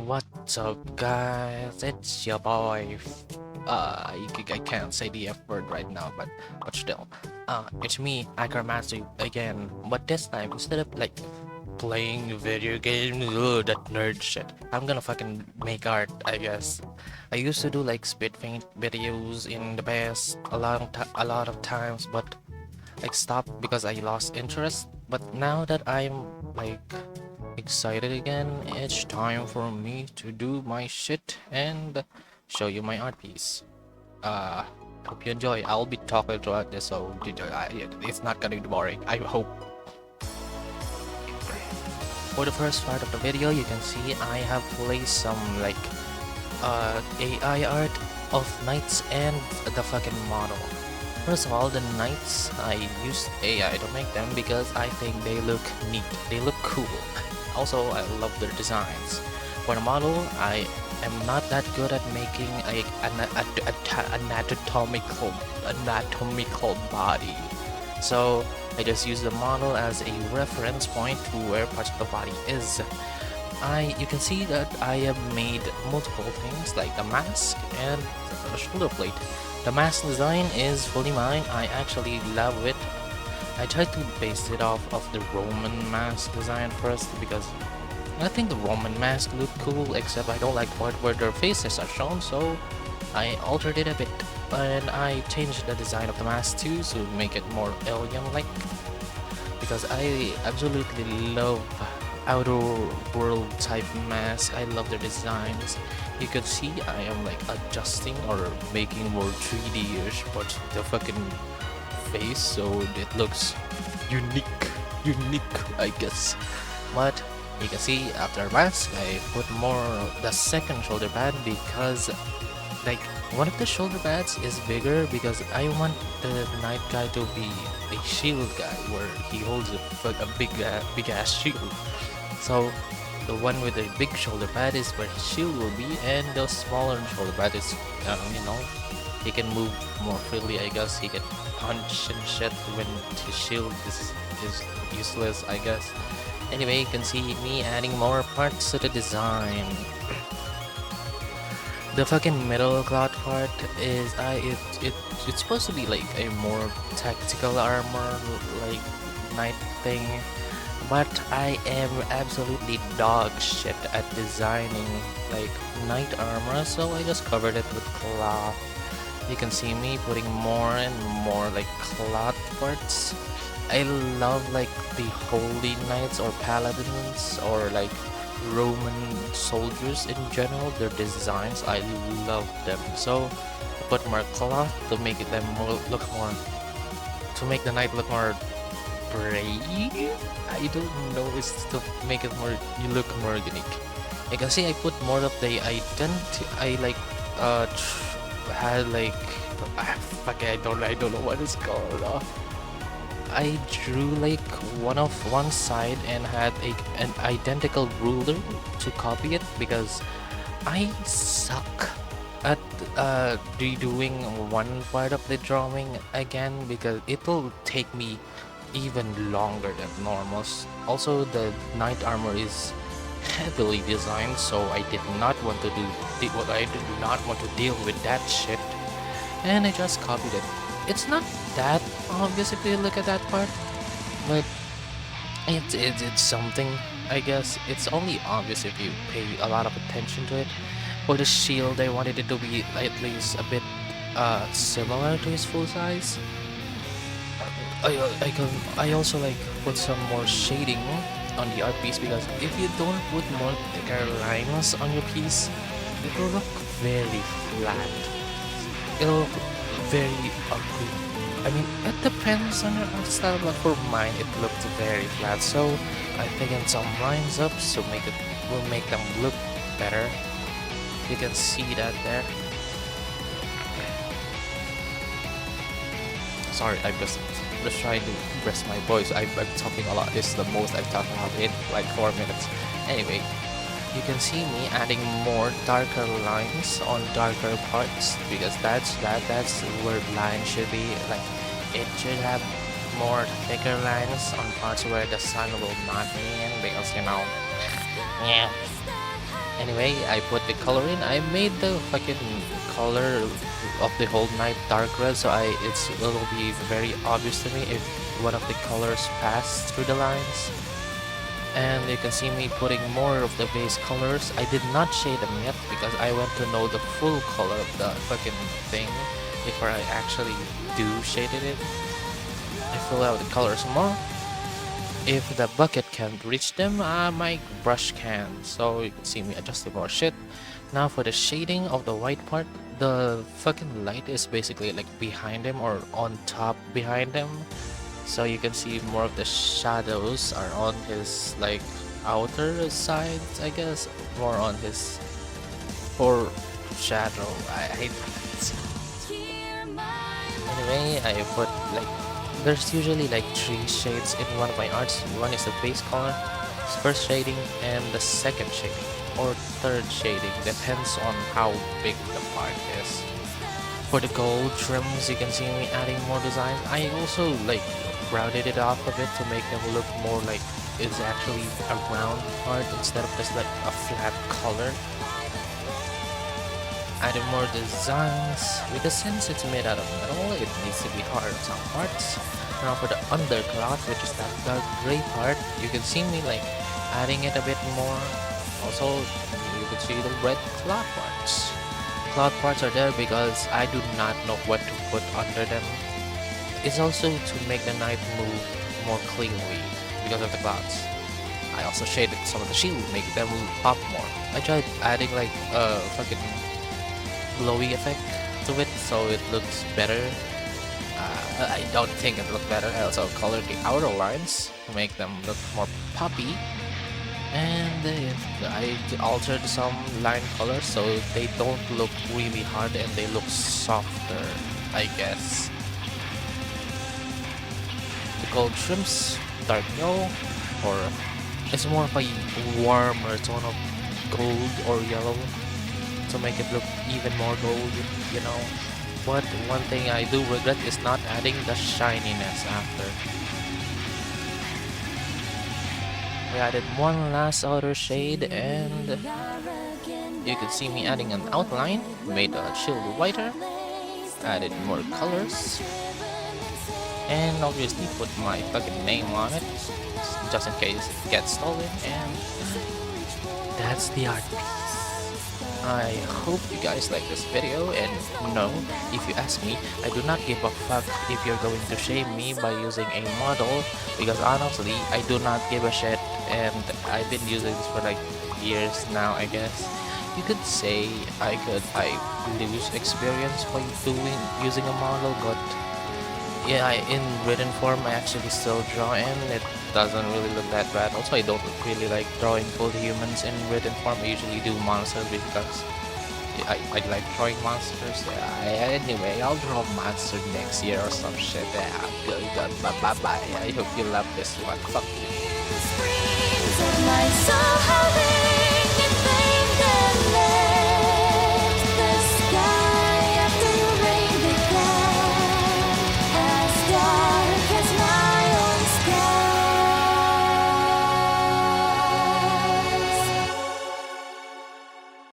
What's up, guys? It's your boy. I can't say the F word right now, but still, it's me, Acromaster again. But this time, instead of like playing video games, that nerd shit, I'm gonna fucking make art. I guess. I used to do like spit paint videos in the past a lot of times, but I stopped because I lost interest. But now that I'm like excited again, it's time for me to do my shit and show you my art piece. Uh, Hope you enjoy. I'll be talking throughout this, so it's not gonna be boring. I hope. For the first part of the video, you can see I have placed some like AI art of knights and the fucking model. First of all, the knights, I used AI to make them because I think they look neat, they look cool. Also, I love their designs. For the model, I am not that good at making anatomical body. So I just use the model as a reference point to where parts of the body is. You can see that I have made multiple things like the mask and a shoulder plate. The mask design is fully mine. I actually love it. I tried to base it off of the Roman mask design first because I think the Roman mask looked cool, except I don't like the part where their faces are shown, so I altered it a bit. And I changed the design of the mask too to make it more alien-like because I absolutely love outer world type masks. I love their designs. You can see I am like adjusting or making more 3D-ish parts of the fucking face so it looks unique I guess. But you can see after mask I put more the second shoulder pad because like one of the shoulder pads is bigger because I want the knight guy to be a shield guy where he holds a big ass shield. So the one with the big shoulder pad is where his shield will be, and the smaller shoulder pad is, he can move more freely. I guess he can punch and shit when his shield is useless. I guess. Anyway, you can see me adding more parts to the design. The fucking middle cloth part is it's supposed to be like a more tactical armor like knight thing. But I am absolutely dog shit at designing like knight armor, so I just covered it with cloth. You can see me putting more and more like cloth parts. I love like the holy knights or paladins or like Roman soldiers in general. Their designs, I love them. So I put more cloth to make look more to make the knight look more brave. I don't know, it's to make it more you look more unique. You can see I put more of the identity. I like had like fuck it, I don't know what it's called. I drew like one side and had an identical ruler to copy it because I suck at redoing one part of the drawing again because it will take me even longer than normal. Also, the knight armor is heavily designed, so I did not want to I did not want to deal with that shit, and I just copied it. It's not that obvious if you look at that part, but it's something. I guess it's only obvious if you pay a lot of attention to it. For the shield, I wanted it to be at least a bit similar to his full size. I also like put some more shading on the art piece because if you don't put more thicker lines on your piece, it will look very flat. It'll look very ugly. I mean, it depends on your art style, but for mine, it looked very flat. So I thickened some lines up so will make them look better. You can see that there. Sorry, I'm just trying to rest my voice. I'm talking a lot. This is the most I've talked about in like 4 minutes. Anyway, you can see me adding more darker lines on darker parts because that's where lines should be. Like it should have more thicker lines on parts where the sun will not be in because yeah. Anyway, I put the color in. I made the fucking color of the whole night dark red, so it will be very obvious to me if one of the colors pass through the lines. And you can see me putting more of the base colors. I did not shade them yet because I want to know the full color of the fucking thing before I actually do shaded it. I fill out the colors more. If the bucket can't reach them, my brush can. So you can see me adjusting more shit. Now for the shading of the white part, the fucking light is basically like behind him or on top behind him. So you can see more of the shadows are on his like outer sides, I guess. More on his foreshadow. I hate that. Anyway, I put like there's usually like three shades in one of my arts. One is the base color, first shading, and the second shading or third shading, depends on how big the part is. For the gold trims, you can see me adding more design. I also like rounded it off a bit to make them look more like it's actually a round part instead of just like a flat color. Adding more designs, because since it's made out of metal, it needs to be hard on some parts. Now for the undercloth, which is that dark gray part, you can see me like adding it a bit more. Also, you can see the red cloth parts. Cloth parts are there because I do not know what to put under them. It's also to make the knife move more cleanly because of the clouds. I also shaded some of the shield, make them pop more. I tried adding like a fucking glowy effect to it so it looks better. I don't think it looked better. I also colored the outer lines to make them look more poppy. And I altered some line colors so they don't look really hard and they look softer, I guess. The gold trims, dark yellow, or it's more of a warmer tone of gold or yellow to make it look even more gold, you know. But one thing I do regret is not adding the shininess after. We added one last outer shade and you can see me adding an outline, made the shield whiter, added more colors, and obviously put my fucking name on it, just in case it gets stolen, and that's the art piece. I hope you guys like this video, and no, if you ask me, I do not give a fuck if you're going to shame me by using a model, because honestly, I do not give a shit, and I've been using this for like years now, I guess. You could say I lose experience by using a model, but yeah, in written form I actually still draw and it doesn't really look that bad. Also, I don't really like drawing full humans in written form. I usually do monsters because I like drawing monsters. Yeah, anyway, I'll draw a monster next year or some shit. Yeah, good, bye bye. I hope you love this one. Fuck you.